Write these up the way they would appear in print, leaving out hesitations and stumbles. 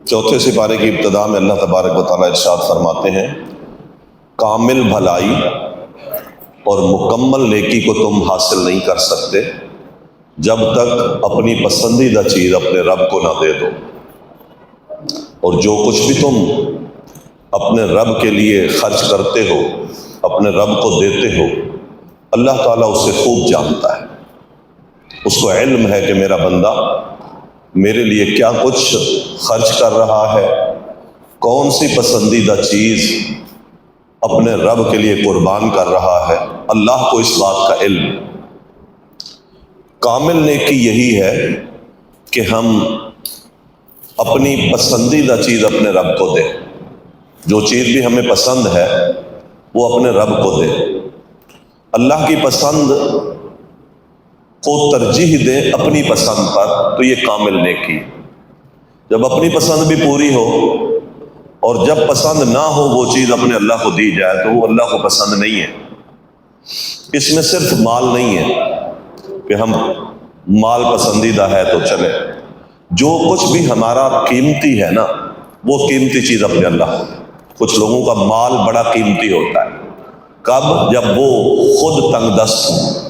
چوتھے سپارے کی ابتدا میں اللہ تبارک و تعالیٰ ارشاد فرماتے ہیں، کامل بھلائی اور مکمل نیکی کو تم حاصل نہیں کر سکتے جب تک اپنی پسندیدہ چیز اپنے رب کو نہ دے دو، اور جو کچھ بھی تم اپنے رب کے لیے خرچ کرتے ہو، اپنے رب کو دیتے ہو، اللہ تعالیٰ اسے خوب جانتا ہے۔ اس کو علم ہے کہ میرا بندہ میرے لیے کیا کچھ خرچ کر رہا ہے، کون سی پسندیدہ چیز اپنے رب کے لیے قربان کر رہا ہے۔ اللہ کو اس بات کا علم ہے۔ کامل نیکی یہی ہے کہ ہم اپنی پسندیدہ چیز اپنے رب کو دیں، جو چیز بھی ہمیں پسند ہے وہ اپنے رب کو دیں، اللہ کی پسند کو ترجیح دیں اپنی پسند پر، تو یہ کامل نیکی۔ جب اپنی پسند بھی پوری ہو اور جب پسند نہ ہو وہ چیز اپنے اللہ کو دی جائے تو وہ اللہ کو پسند نہیں ہے۔ اس میں صرف مال نہیں ہے کہ ہم مال پسندیدہ ہے تو چلے، جو کچھ بھی ہمارا قیمتی ہے نا وہ قیمتی چیز اپنے اللہ کو۔ کچھ لوگوں کا مال بڑا قیمتی ہوتا ہے، کب؟ جب وہ خود تنگ دست ہوں،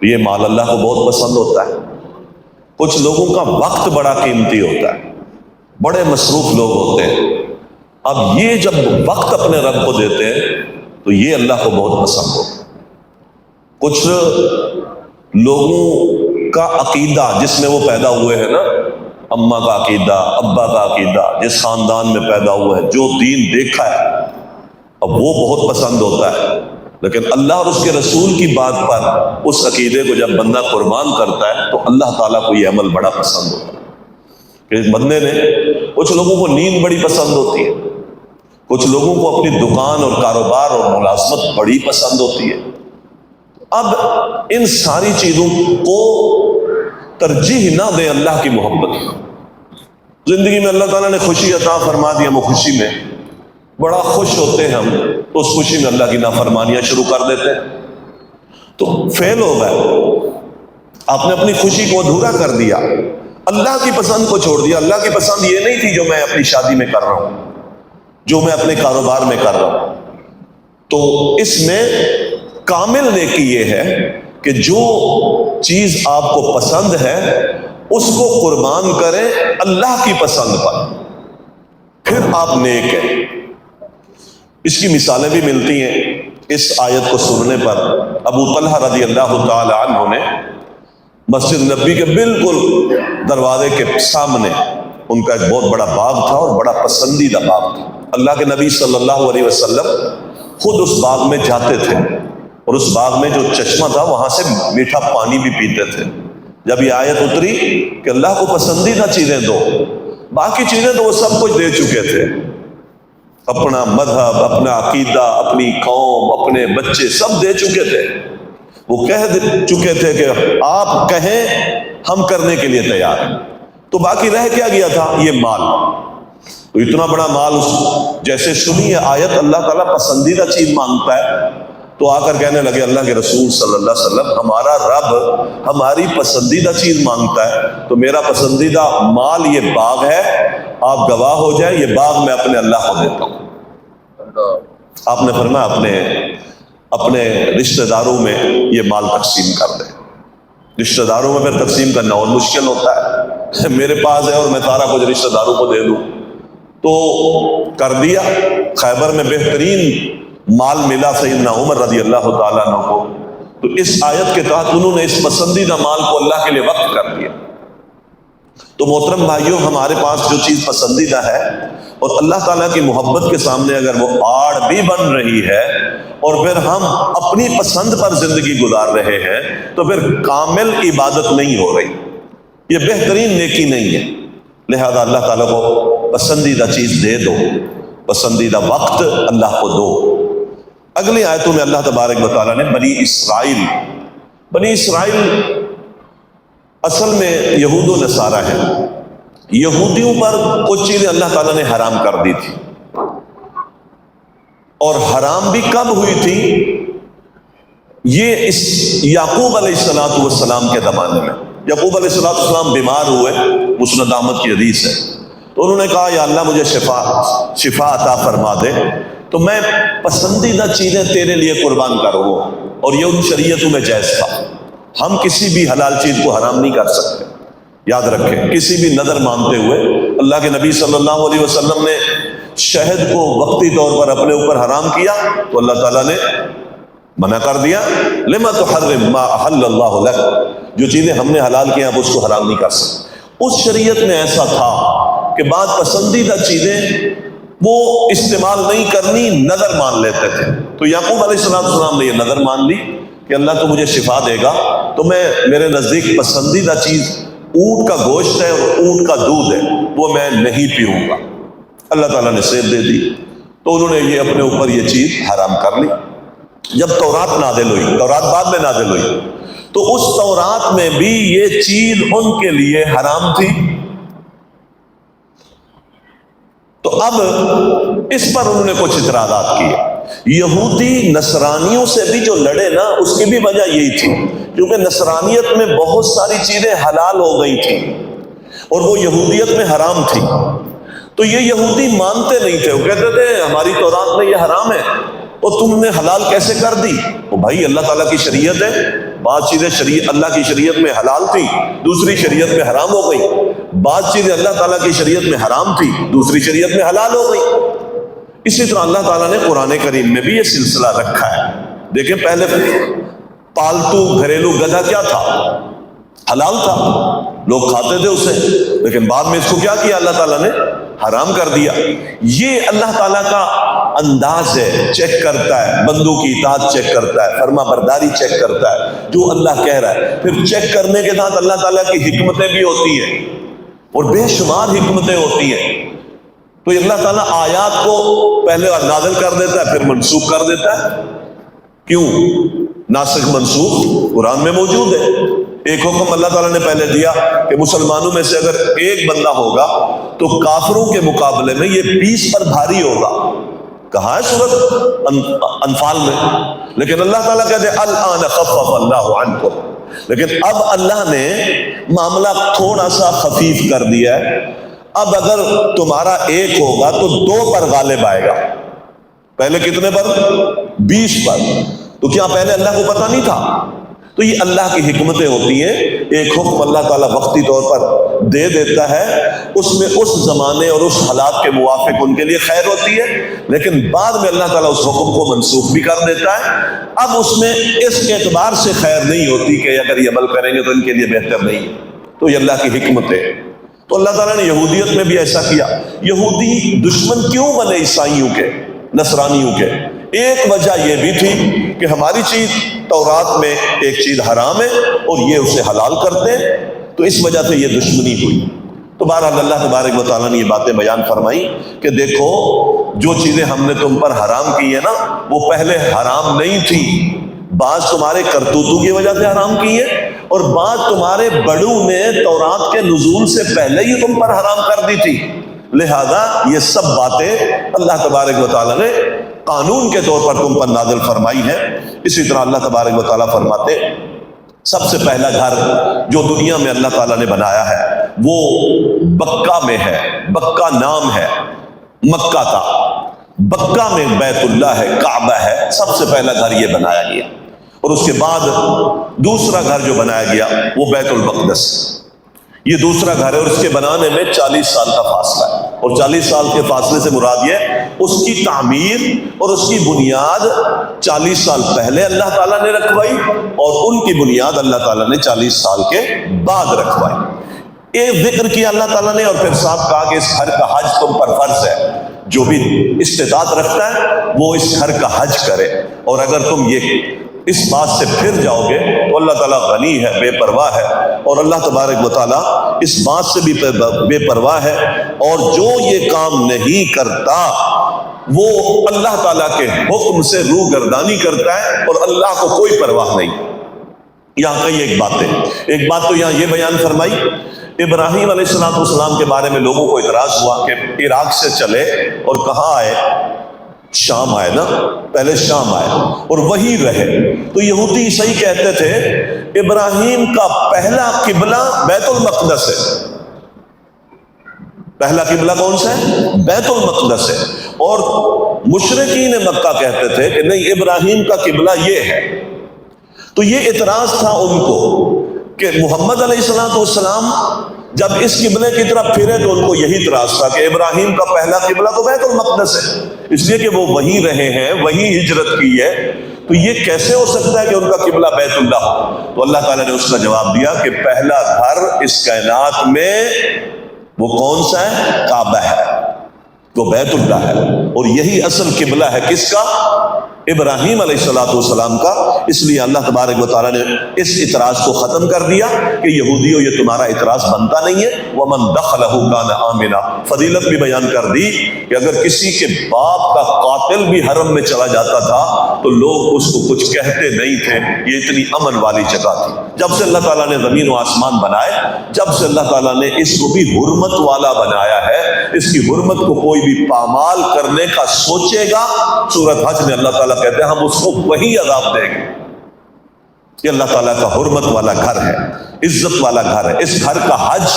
یہ مال اللہ کو بہت پسند ہوتا ہے۔ کچھ لوگوں کا وقت بڑا قیمتی ہوتا ہے، بڑے مصروف لوگ ہوتے ہیں، اب یہ جب وقت اپنے رب کو دیتے ہیں تو یہ اللہ کو بہت پسند ہوتا ہے۔ کچھ لوگوں کا عقیدہ جس میں وہ پیدا ہوئے ہیں نا، اماں کا عقیدہ، ابا کا عقیدہ، جس خاندان میں پیدا ہوا ہے، جو دین دیکھا ہے، اب وہ بہت پسند ہوتا ہے۔ لیکن اللہ اور اس کے رسول کی بات پر اس عقیدے کو جب بندہ قربان کرتا ہے تو اللہ تعالیٰ کو یہ عمل بڑا پسند ہوتا ہے کہ اس بندے نے۔ کچھ لوگوں کو نیند بڑی پسند ہوتی ہے، کچھ لوگوں کو اپنی دکان اور کاروبار اور ملازمت بڑی پسند ہوتی ہے۔ اب ان ساری چیزوں کو ترجیح نہ دیں اللہ کی محبت۔ زندگی میں اللہ تعالیٰ نے خوشی عطا فرما دی، ہم خوشی میں بڑا خوش ہوتے ہیں، ہم تو اس خوشی میں اللہ کی نافرمانیاں شروع کر دیتے ہیں، تو فیل ہو گئے۔ آپ نے اپنی خوشی کو ادھورا کر دیا، اللہ کی پسند کو چھوڑ دیا۔ اللہ کی پسند یہ نہیں تھی جو میں اپنی شادی میں کر رہا ہوں، جو میں اپنے کاروبار میں کر رہا ہوں۔ تو اس میں کامل نیکی یہ ہے کہ جو چیز آپ کو پسند ہے اس کو قربان کریں اللہ کی پسند پر، پھر آپ نیک ہیں۔ اس کی مثالیں بھی ملتی ہیں اس آیت کو سننے پر۔ ابو طلحہ رضی اللہ تعالی عنہ نے مسجد نبی کے بالکل دروازے کے سامنے ان کا ایک بہت بڑا باغ تھا، اور بڑا پسندیدہ باغ تھا۔ اللہ کے نبی صلی اللہ علیہ وسلم خود اس باغ میں جاتے تھے، اور اس باغ میں جو چشمہ تھا وہاں سے میٹھا پانی بھی پیتے تھے۔ جب یہ آیت اتری کہ اللہ کو پسندیدہ چیزیں دو، باقی چیزیں تو وہ سب کچھ دے چکے تھے، اپنا مذہب، اپنا عقیدہ، اپنی قوم، اپنے بچے سب دے چکے تھے۔ وہ کہہ چکے تھے کہ آپ کہیں ہم کرنے کے لیے تیار ہیں، تو باقی رہ کیا گیا تھا؟ یہ مال۔ تو اتنا بڑا مال، جیسے سنی ہے آیت اللہ تعالیٰ پسندیدہ چیز مانگتا ہے، تو آ کر کہنے لگے اللہ کے رسول صلی اللہ علیہ وسلم، ہمارا رب ہماری پسندیدہ چیز مانگتا ہے، تو میرا پسندیدہ مال یہ باغ ہے، آپ گواہ ہو جائیں، یہ باغ میں اپنے اللہ کو دیتا ہوں۔ آپ نے فرمایا اپنے رشتہ داروں میں یہ مال تقسیم کر دیں۔ رشتہ داروں میں پھر تقسیم کرنا اور مشکل ہوتا ہے، میرے پاس ہے اور میں سارا کچھ رشتہ داروں کو دے دوں، تو کر دیا۔ خیبر میں بہترین مال ملا سیدنا عمر رضی اللہ تعالیٰ عنہ کو، تو اس آیت کے تحت انہوں نے اس پسندیدہ مال کو اللہ کے لیے وقف کر دیا۔ تو محترم بھائیوں، ہمارے پاس جو چیز پسندیدہ ہے اور اللہ تعالیٰ کی محبت کے سامنے اگر وہ آڑ بھی بن رہی ہے اور پھر ہم اپنی پسند پر زندگی گزار رہے ہیں، تو پھر کامل عبادت نہیں ہو رہی، یہ بہترین نیکی نہیں ہے۔ لہذا اللہ تعالیٰ کو پسندیدہ چیز دے دو، پسندیدہ وقت اللہ کو دو۔ اگلی آیتوں میں اللہ تبارک و تعالیٰ نے بنی اسرائیل اصل میں یہود و نصارہ ہیں، یہودیوں پر کچھ چیزیں اللہ تعالیٰ نے حرام کر دی تھی، اور حرام بھی کب ہوئی تھی؟ یہ اس یعقوب علیہ السلام کے زمانے میں۔ یعقوب علیہ السلام بیمار ہوئے، مسند احمد کی حدیث ہے، تو انہوں نے کہا یا اللہ مجھے شفا عطا فرما دے تو میں پسندیدہ چیزیں تیرے لیے قربان کروں، اور یہ ان شریعتوں میں جائز تھا۔ ہم کسی بھی حلال چیز کو حرام نہیں کر سکتے، یاد رکھیں، کسی بھی نظر مانتے ہوئے۔ اللہ کے نبی صلی اللہ علیہ وسلم نے شہد کو وقتی طور پر اپنے اوپر حرام کیا تو اللہ تعالیٰ نے منع کر دیا، لما تحرم ما احل اللہ لک، جو چیزیں ہم نے حلال کی آپ اس کو حرام نہیں کر سکتے۔ اس شریعت میں ایسا تھا کہ بعض پسندیدہ چیزیں وہ استعمال نہیں کرنی، نظر مان لیتے تھے۔ تو یعقوب علیہ السلام نے یہ نظر مان لی کہ اللہ تو مجھے شفا دے گا تو میں میرے نزدیک پسندیدہ چیز اونٹ کا گوشت ہے اور اونٹ کا دودھ ہے، وہ میں نہیں پیوں گا۔ اللہ تعالیٰ نے صحت دے دی تو انہوں نے یہ اپنے اوپر یہ چیز حرام کر لی۔ جب تورات نازل ہوئی، تورات بعد میں نازل ہوئی، تو اس تورات میں بھی یہ چیز ان کے لیے حرام تھی۔ تو اب اس پر انہوں نے کچھ اعتراضات کیے۔ یہودی نصرانیوں سے بھی جو لڑے نا، اس کی بھی وجہ یہی تھی، کیونکہ نصرانیت میں بہت ساری چیزیں حلال ہو گئی تھیں اور وہ یہودیت میں حرام تھی۔ تو یہ یہودی مانتے نہیں تھے، وہ کہتے تھے ہماری تورات میں یہ حرام ہے اور تم نے حلال کیسے کر دی؟ وہ بھائی اللہ تعالیٰ کی شریعت ہے، بعض چیزیں اللہ کی شریعت میں حلال تھی، دوسری شریعت میں حرام ہو گئی، بعض چیزیں اللہ تعالیٰ کی شریعت میں حرام تھی، دوسری شریعت میں حلال ہو گئی۔ اسی طرح اللہ تعالیٰ نے قرآن کریم میں بھی یہ سلسلہ رکھا ہے۔ دیکھیں پہلے پالتو گھریلو گدھا کیا تھا؟ حلال تھا، لوگ کھاتے تھے اسے، لیکن بعد میں اس کو کیا کیا؟ اللہ تعالیٰ نے حرام کر دیا۔ یہ اللہ تعالیٰ کا انداز ہے، چیک کرتا ہے، بندوں کی اطاعت چیک کرتا ہے، فرما برداری چیک کرتا ہے، جو اللہ کہہ رہا ہے۔ پھر چیک کرنے کے ساتھ اللہ تعالیٰ کی حکمتیں بھی ہوتی ہیں اور بے شمار حکمتیں ہوتی ہیں۔ تو اللہ تعالیٰ آیات کو پہلے نازل کر دیتا ہے پھر منسوخ کر دیتا ہے۔ کیوں؟ ناسخ منسوخ قرآن میں موجود ہے۔ ایک حکم اللہ تعالیٰ نے پہلے دیا کہ مسلمانوں میں سے اگر ایک بندہ ہوگا تو کافروں کے مقابلے میں یہ 20 پر بھاری ہوگا۔ کہا ہے سورۃ انفال میں، لیکن اللہ تعالیٰ کہتے ہیں الآن خفف اللہ عنکم، لیکن اب اللہ نے معاملہ تھوڑا سا خفیف کر دیا ہے۔ اب اگر تمہارا ایک ہوگا تو 2 پر غالب آئے گا، پہلے کتنے پر؟ 20 پر۔ تو کیا پہلے اللہ کو پتہ نہیں تھا؟ تو یہ اللہ کی حکمتیں ہوتی ہیں۔ ایک حکم اللہ تعالیٰ وقتی طور پر دے دیتا ہے، اس میں اس زمانے اور اس حالات کے موافق ان کے لیے خیر ہوتی ہے، لیکن بعد میں اللہ تعالیٰ اس حکم کو منسوخ بھی کر دیتا ہے۔ اب اس میں اس اعتبار سے خیر نہیں ہوتی کہ اگر یہ عمل کریں گے تو ان کے لیے بہتر نہیں ہے۔ تو یہ اللہ کی حکمت ہے۔ تو اللہ تعالیٰ نے یہودیت میں بھی ایسا کیا۔ یہودی دشمن کیوں بنے عیسائیوں کے، نصرانیوں کے؟ ایک وجہ یہ بھی تھی کہ ہماری چیز تورات میں ایک چیز حرام ہے اور یہ اسے حلال کرتے ہیں، تو اس وجہ سے یہ دشمنی ہوئی۔ تو بہرحال اللہ تبارک و تعالیٰ نے یہ باتیں بیان فرمائی کہ دیکھو جو چیزیں ہم نے تم پر حرام کی ہیں نا، وہ پہلے حرام نہیں تھی، بعض تمہارے کرتوتوں کی وجہ سے حرام کی ہے اور بعض تمہارے بڑوں نے تورات کے نزول سے پہلے ہی تم پر حرام کر دی تھی۔ لہذا یہ سب باتیں اللہ تبارک و تعالیٰ نے قانون کے طور پر تم پر نازل فرمائی ہے۔ اسی طرح اللہ تبارک و تعالیٰ فرماتے سب سے پہلا گھر جو دنیا میں اللہ تعالیٰ نے بنایا ہے وہ بکہ میں ہے۔ بکہ نام ہے، مکہ تھا، بکہ میں بیت اللہ ہے، کعبہ ہے، سب سے پہلا گھر یہ بنایا گیا۔ اور اس کے بعد دوسرا گھر جو بنایا گیا وہ بیت المقدس، یہ دوسرا گھر ہے، اور اس کے بنانے میں 40 سال کا فاصلہ ہے۔ اور 40 سال کے فاصلے سے مراد یہ اس کی تعمیر اور اس کی بنیاد 40 سال پہلے اللہ تعالیٰ نے رکھوائی اور ان کی بنیاد اللہ تعالیٰ نے 40 سال کے بعد رکھوائی۔ ایک ذکر کیا اللہ تعالیٰ نے اور پھر صاحب کہا کہ اس گھر کا حج تم پر فرض ہے، جو بھی استطاعت رکھتا ہے وہ اس گھر کا حج کرے، اور اگر تم یہ اس بات سے پھر جاؤ گے تو اللہ تعالیٰ غنی ہے، بے پرواہ ہے، اور اللہ تبارک و تعالیٰ اس بات سے بھی بے پرواہ ہے، اور جو یہ کام نہیں کرتا وہ اللہ تعالیٰ کے حکم سے روگردانی کرتا ہے اور اللہ کو کوئی پرواہ نہیں۔ یہاں کئی ایک بات تو یہاں یہ بیان فرمائی، ابراہیم علیہ السلام کے بارے میں لوگوں کو اعتراض ہوا کہ عراق سے چلے اور کہاں آئے؟ شام آئے نا، پہلے شام آئے اور وہی رہے۔ تو یہودی عیسائی کہتے تھے ابراہیم کا پہلا قبلہ بیت المقدس ہے، پہلا قبلہ کون سا ہے؟ بیت المقدس ہے. اور مشرکین مکہ کہتے تھے کہ نہیں، ابراہیم کا قبلہ یہ ہے. تو یہ اعتراض تھا ان کو کہ محمد علیہ السلام جب اس قبلے کی طرف پھرے تو ان کو یہی اعتراض تھا کہ ابراہیم کا پہلا قبلہ تو بیت المقدس ہے، اس لیے کہ وہ وہیں رہے ہیں، وہیں ہجرت کی ہے، تو یہ کیسے ہو سکتا ہے کہ ان کا قبلہ بیت اللہ ہو؟ تو اللہ تعالیٰ نے اس کا جواب دیا کہ پہلا گھر اس کائنات میں وہ کون سا ہے؟ کعبہ ہے، وہ بیت اللہ ہے. اور یہی اصل قبلہ ہے کس کا؟ ابراہیم علیہ السلام کا. اس لیے اللہ تبارک و تعالیٰ نے اس اعتراض کو ختم کر دیا کہ یہودیوں یہ تمہارا اعتراض بنتا نہیں ہے. وَمَن دَخَلَهُ كَانَ آمِنًا. فضیلت بھی بیان کر دی کہ اگر کسی کے باپ کا قاتل بھی حرم میں چلا جاتا تھا تو لوگ اس کو کچھ کہتے نہیں تھے. یہ اتنی امن والی جگہ تھی. جب سے اللہ تعالیٰ نے زمین و آسمان بنائے، جب سے اللہ تعالیٰ نے اس کو بھی حرمت والا بنایا ہے، اس کی حرمت کو کوئی بھی پامال کرنے کا سوچے گا، سورۃ حج میں اللہ تعالیٰ کہتے ہیں ہم اس کو وہی عذاب دیں گے. یہ اللہ تعالیٰ کا حرمت والا گھر ہے، عزت والا گھر ہے. اس گھر کا حج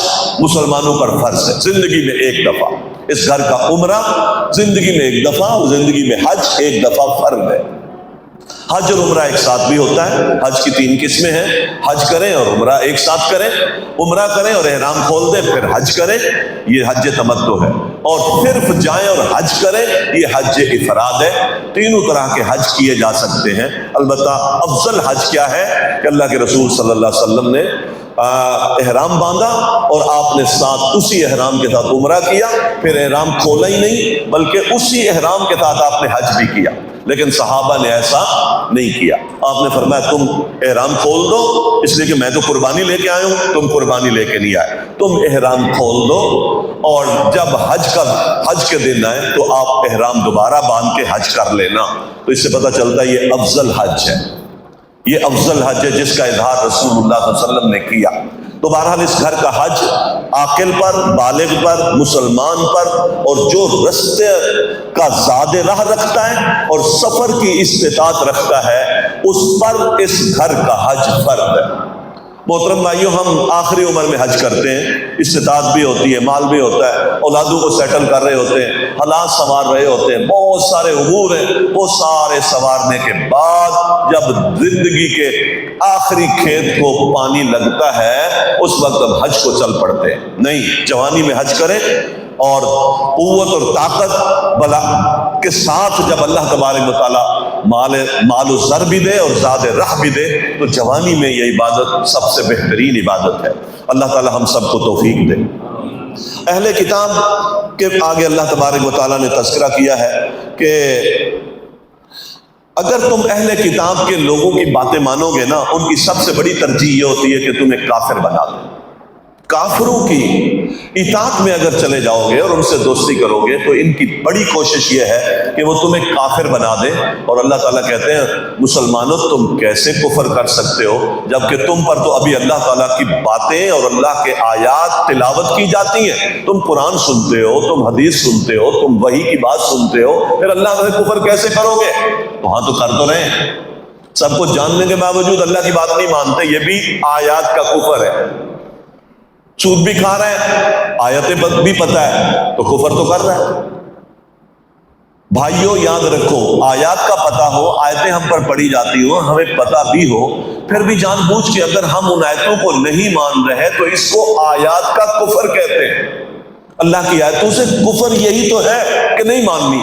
مسلمانوں پر فرض ہے زندگی میں ایک دفعہ. اس گھر کا عمرہ زندگی میں ایک دفعہ، اور زندگی میں حج ایک دفعہ فرض ہے. حج اور عمرہ ایک ساتھ بھی ہوتا ہے. حج کی 3 قسمیں ہیں، حج کریں اور عمرہ ایک ساتھ کریں، عمرہ کریں اور احرام کھول دیں پھر حج کریں، یہ حج تمتع ہے. اور صرف جائیں اور حج کریں، یہ حج افراد ہے. تینوں طرح کے حج کیے جا سکتے ہیں. البتہ افضل حج کیا ہے کہ اللہ کے رسول صلی اللہ علیہ وسلم نے احرام باندھا اور آپ نے ساتھ اسی احرام کے ساتھ عمرہ کیا، پھر احرام کھولا ہی نہیں بلکہ اسی احرام کے ساتھ آپ نے حج بھی کیا. لیکن صحابہ نے ایسا نہیں کیا. آپ نے فرمایا تم احرام کھول دو، اس لیے کہ میں تو قربانی لے کے آیا ہوں، تم قربانی لے کے نہیں آئے. تم احرام کھول دو اور جب حج کے دن آئے تو آپ احرام دوبارہ باندھ کے حج کر لینا. تو اس سے پتہ چلتا ہے یہ افضل حج ہے، یہ افضل حج ہے جس کا اظہار رسول اللہ صلی اللہ علیہ وسلم نے کیا. تو بہرحال اس گھر کا حج عاقل پر، بالغ پر، مسلمان پر، اور جو رستے کا زاد راہ رکھتا ہے اور سفر کی استطاعت رکھتا ہے اس پر اس گھر کا حج فرض ہے. محترم بھائیوں، ہم آخری عمر میں حج کرتے ہیں، استطاعت بھی ہوتی ہے، مال بھی ہوتا ہے، اولادوں کو سیٹل کر رہے ہوتے ہیں، حالات سنوار رہے ہوتے ہیں، بہت سارے امور ہیں. وہ سارے سنوارنے کے بعد جب زندگی کے آخری کھیت کو پانی لگتا ہے اس وقت اب حج کو چل پڑتے ہیں. نہیں، جوانی میں حج کریں اور قوت اور طاقت بلا کے ساتھ جب اللہ تبارک و تعالیٰ مال و زر بھی دے اور زاد رح بھی دے تو جوانی میں یہ عبادت سب سے بہترین عبادت ہے. اللہ تعالیٰ ہم سب کو توفیق دے. اہل کتاب کے آگے اللہ تبارک و تعالیٰ نے تذکرہ کیا ہے کہ اگر تم اہل کتاب کے لوگوں کی باتیں مانو گے نا، ان کی سب سے بڑی ترجیح یہ ہوتی ہے کہ تمہیں کافر بنا دو. کافروں کی اطاعت میں اگر چلے جاؤ گے اور ان سے دوستی کرو گے تو ان کی بڑی کوشش یہ ہے کہ وہ تمہیں کافر بنا دے. اور اللہ تعالیٰ کہتے ہیں مسلمانوں تم کیسے کفر کر سکتے ہو جبکہ تم پر تو ابھی اللہ تعالیٰ کی باتیں اور اللہ کے آیات تلاوت کی جاتی ہیں. تم قرآن سنتے ہو، تم حدیث سنتے ہو، تم وحی کی بات سنتے ہو، پھر اللہ سے کفر کیسے کرو گے؟ تو ہاں تو کر تو رہے ہیں. سب کچھ جاننے کے باوجود اللہ کی بات نہیں مانتے، یہ بھی آیات کا کفر ہے. سود بھی کھا رہے ہیں، آیتیں بھی پتہ ہے تو کفر تو کر رہا ہے. بھائیوں یاد رکھو، آیات کا پتہ ہو، آیتیں ہم پر پڑھی جاتی ہو، ہمیں پتہ بھی ہو، پھر بھی جان بوجھ کے اگر ہم ان آیتوں کو نہیں مان رہے تو اس کو آیات کا کفر کہتے ہیں. اللہ کی آیتوں سے کفر یہی تو ہے کہ نہیں ماننی،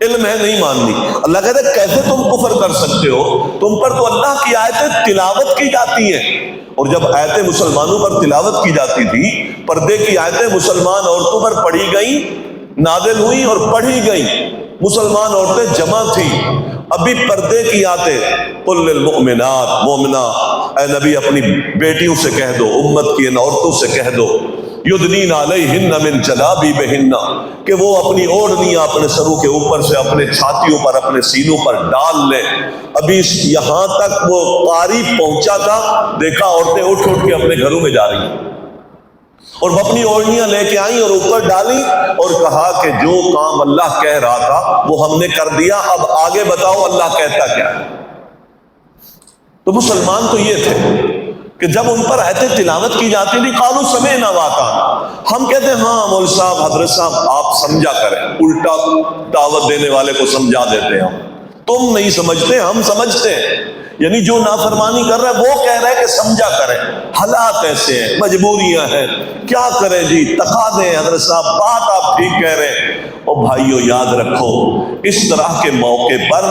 علم ہے نہیں ماننی. اللہ کہتے ہیں کیسے تم کفر کر سکتے ہو؟ تم پر تو اللہ کی آیتیں تلاوت کی جاتی ہیں. اور جب آیتیں مسلمانوں پر تلاوت کی جاتی تھی، پردے کی آیتیں مسلمان عورتوں پر پڑھی گئیں، نازل ہوئی اور پڑھی گئیں. مسلمان عورتیں جمع تھیں. ابھی پردے کی آیتیں قل للمؤمنات، مومنہ اے نبی اپنی بیٹیوں سے کہہ دو، امت کی ان عورتوں سے کہہ دو یدنین علیہن من جلابیبہن کہ وہ اپنی اوڑھنیاں اپنے سروں کے اوپر سے اپنے چھاتیوں پر، اپنے سینوں پر ڈال لیں. ابھی یہاں تک وہ قاری پہنچا تھا، دیکھا عورتیں اٹھ کے اپنے گھروں میں جا رہی ہیں اور وہ اپنی اوڑھنیاں لے کے آئیں اور اوپر ڈالیں اور کہا کہ جو کام اللہ کہہ رہا تھا وہ ہم نے کر دیا، اب آگے بتاؤ اللہ کہتا کیا ہے. تو مسلمان تو یہ تھے. کہ جب ان پر آیتیں تلاوت کی جاتی تھی قالوا سمعنا واطعنا، ہم کہتے ہیں ہاں مول صاحب حضرت صاحب آپ سمجھا کریں، الٹا دعوت دینے والے کو سمجھا دیتے ہیں ہم، تم نہیں سمجھتے ہم سمجھتے ہیں، یعنی جو نافرمانی کر رہا ہے وہ کہہ رہا ہے کہ سمجھا کریں، حالات ایسے ہیں، مجبوریاں ہیں، کیا کریں جی، تقاضے حضرت صاحب، بات آپ ٹھیک کہہ رہے ہیں۔ اور بھائیو یاد رکھو اس طرح کے موقع پر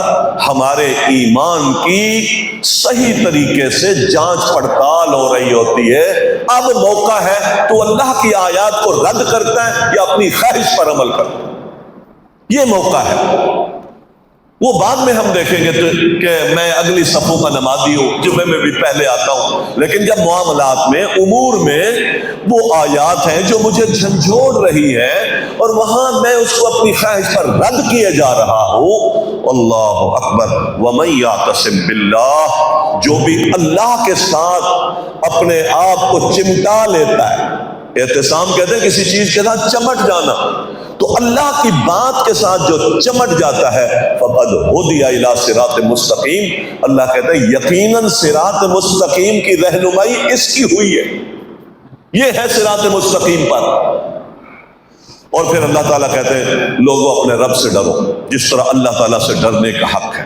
ہمارے ایمان کی صحیح طریقے سے جانچ پڑتال ہو رہی ہوتی ہے۔ اب موقع ہے تو اللہ کی آیات کو رد کرتا ہے یا اپنی خواہش پر عمل کرتا ہے، یہ موقع ہے۔ وہ بعد میں ہم دیکھیں گے کہ میں اگلی صفوں کا نمازی ہوں، جمعے میں بھی پہلے آتا ہوں، لیکن جب معاملات میں امور میں وہ آیات ہیں جو مجھے جھنجھوڑ رہی ہے اور وہاں میں اس کو اپنی خواہش پر رد کیے جا رہا ہوں، اللہ اکبر، وَمَن يَعْتَصِم بِاللَّهِ، جو بھی اللہ کے ساتھ اپنے آپ کو چمٹا لیتا ہے، اعتصام کہتے ہیں کسی چیز کے ساتھ چمٹ جانا، تو اللہ کی بات کے ساتھ جو چمٹ جاتا ہے فقد ہدی الی صراط مستقیم، اللہ کہتا ہے یقیناً صراط مستقیم کی رہنمائی اس کی ہوئی ہے، یہ ہے صراط مستقیم پر۔ اور پھر اللہ تعالیٰ کہتے ہیں لوگوں اپنے رب سے ڈرو جس طرح اللہ تعالیٰ سے ڈرنے کا حق ہے۔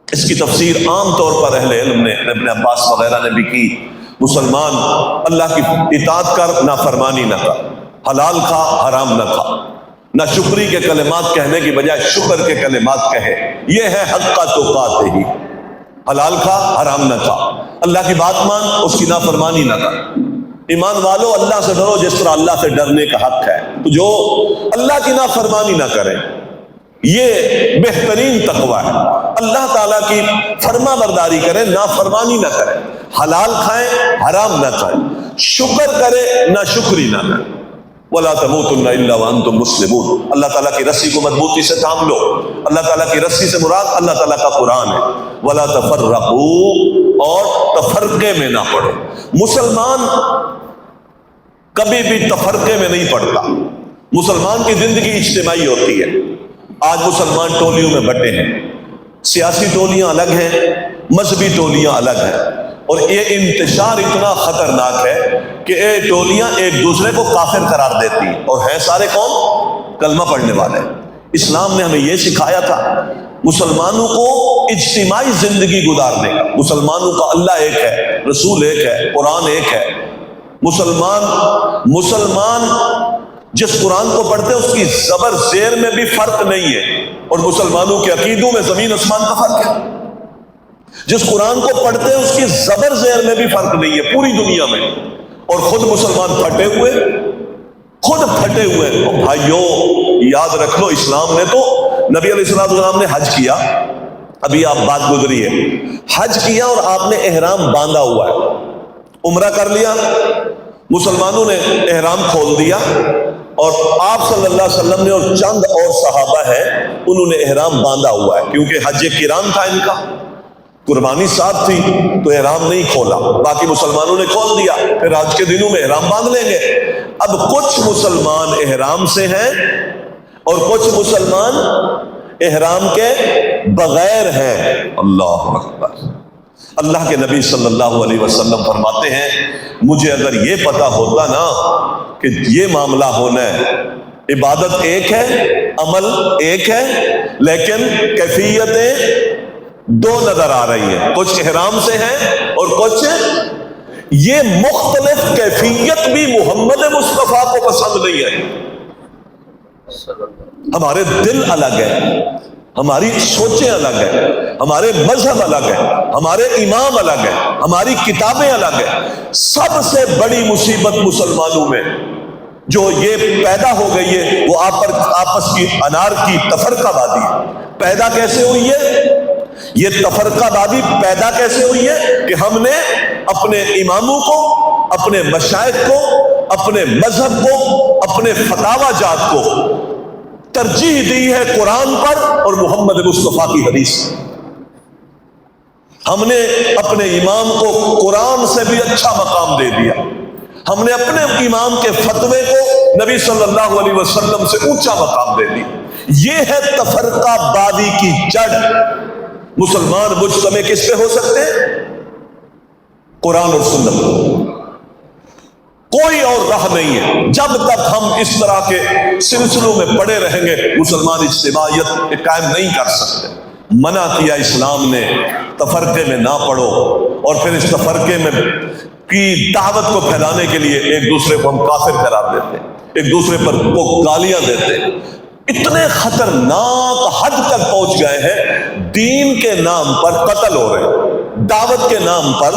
اس کی تفسیر عام طور پر اہل علم نے، ابن عباس وغیرہ نے بھی کی، مسلمان اللہ کی اطاعت کر، نافرمانی نہ کر، حلال کھا حرام نہ کھا، نہ شکری کے کلمات کہنے کی بجائے شکر کے کلمات کہے، یہ ہے حق تقاتہ ہی، حلال کھا حرام نہ کھا، اللہ کی بات مان، اس کی نافرمانی نہ کر۔ ایمان والو اللہ سے ڈرو جس طرح اللہ سے ڈرنے کا حق ہے، تو جو اللہ کی نافرمانی نہ کرے یہ بہترین تقوی ہے، اللہ تعالیٰ کی فرما برداری کرے، نافرمانی نہ کرے، حلال کھائیں حرام نہ کھائیں، شکر کرے نہ شکری نہ کرے، وَلَا تَمُوتُنَّ إِلَّا وَأَنْتُمْ مُسْلِمُونَ، اللہ تعالیٰ کی رسی کو مضبوطی سے تھام لو، اللہ تعالیٰ کی رسی سے مراد اللہ تعالیٰ کا قرآن ہے، وَلَا تَفَرَّقُوا، اور تفرقے میں نہ پڑو۔ مسلمان کبھی بھی تفرقے میں نہیں پڑتا، مسلمان کی زندگی اجتماعی ہوتی ہے۔ آج مسلمان ٹولیوں میں بٹے ہیں، سیاسی ٹولیاں الگ ہیں، مذہبی ٹولیاں الگ ہیں، اور یہ انتشار اتنا خطرناک ہے کہ یہ ٹولیاں ایک دوسرے کو کافر قرار دیتی ہیں، اور ہیں سارے کون؟ کلمہ پڑھنے والے۔ اسلام نے ہمیں یہ سکھایا تھا مسلمانوں کو اجتماعی زندگی گزارنے کا، مسلمانوں کا اللہ ایک ہے، رسول ایک ہے، قرآن ایک ہے، مسلمان جس قرآن کو پڑھتے ہیں اس کی زبر زیر میں بھی فرق نہیں ہے، اور مسلمانوں کے عقیدوں میں زمین آسمان کا فرق ہے۔ جس قرآن کو پڑھتے ہیں اس کی زبر زیر میں بھی فرق نہیں ہے پوری دنیا میں، اور خود مسلمان پھٹے ہوئے، خود پھٹے ہوئے۔ اور بھائیو یاد رکھ لو، اسلام نے تو، نبی علیہ السلام نے حج کیا، ابھی آپ بات گزری ہے، حج کیا اور آپ نے احرام باندھا ہوا ہے، عمرہ کر لیا، مسلمانوں نے احرام کھول دیا، اور آپ صلی اللہ علیہ وسلم نے اور چند اور صحابہ ہیں انہوں نے احرام باندھا ہوا ہے، کیونکہ حج کرام تھا ان کا، قربانی ساتھ تھی تو احرام نہیں کھولا، باقی مسلمانوں نے کھول دیا، پھر حج کے دنوں میں احرام باندھ لیں گے۔ اب کچھ مسلمان احرام سے ہیں اور کچھ مسلمان احرام کے بغیر ہیں، اللہ اکبر۔ اللہ کے نبی صلی اللہ علیہ وسلم فرماتے ہیں مجھے اگر یہ پتا ہوتا نا کہ یہ معاملہ ہونا ہے، عبادت ایک ہے، عمل ایک ہے، لیکن کیفیتیں دو نظر آ رہی ہیں، کچھ احرام سے ہیں اور کچھ، یہ مختلف کیفیت بھی محمد مصطفیٰ کو پسند نہیں ہے۔ ہمارے دل الگ ہے، ہماری سوچیں الگ ہیں، ہمارے مذہب الگ ہیں، ہمارے امام الگ ہیں، ہماری کتابیں الگ ہیں۔ سب سے بڑی مصیبت مسلمانوں میں جو یہ پیدا ہو گئی ہے وہ آپس کی انار کی تفرقہ بازی ہے۔ پیدا کیسے ہوئی ہے یہ تفرقہ بازی؟ پیدا کیسے ہوئی ہے کہ ہم نے اپنے اماموں کو، اپنے مشائخ کو، اپنے مذہب کو، اپنے فتاوی جات کو ترجیح دی ہے قرآن پر اور محمد مصطفیٰ کی حدیث۔ ہم نے اپنے امام کو قرآن سے بھی اچھا مقام دے دیا، ہم نے اپنے امام کے فتوے کو نبی صلی اللہ علیہ وسلم سے اونچا مقام دے دیا۔ یہ ہے تفرقہ بازی کی جڑ۔ مسلمان مجتمع کس پہ ہو سکتے ہیں؟ قرآن اور سنت کو، کوئی اور راہ نہیں ہے۔ جب تک ہم اس طرح کے سلسلوں میں پڑے رہیں گے مسلمان اجتماعیت قائم نہیں کر سکتے۔ منع کیا اسلام نے تفرقے میں نہ پڑو، اور پھر اس تفرقے میں کی دعوت کو پھیلانے کے لیے ایک دوسرے کو ہم کافر قرار دیتے، ایک دوسرے پر کو گالیاں دیتے۔ اتنے خطرناک حد تک پہنچ گئے ہیں، دین کے نام پر قتل ہو رہے، دعوت کے نام پر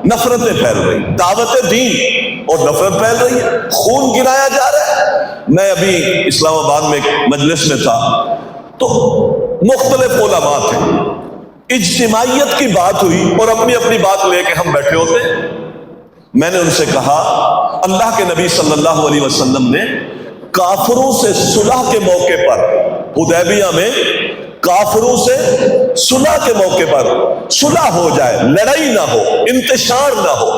نفرتیں پھیل رہی، دعوت دین اور نفرت پھیل رہی ہے، خون گرایا جا رہا ہے۔ میں ابھی اسلام آباد میں ایک مجلس میں تھا، تو مختلف علماء تھے، اجتماعیت کی بات ہوئی اور اپنی اپنی بات لے کے ہم بیٹھے ہوتے ہیں۔ میں نے ان سے کہا اللہ کے نبی صلی اللہ علیہ وسلم نے کافروں سے صلح کے موقع پر، حدیبیہ میں کافروں سے صلح کے موقع پر صلح ہو جائے، لڑائی نہ ہو، انتشار نہ ہو،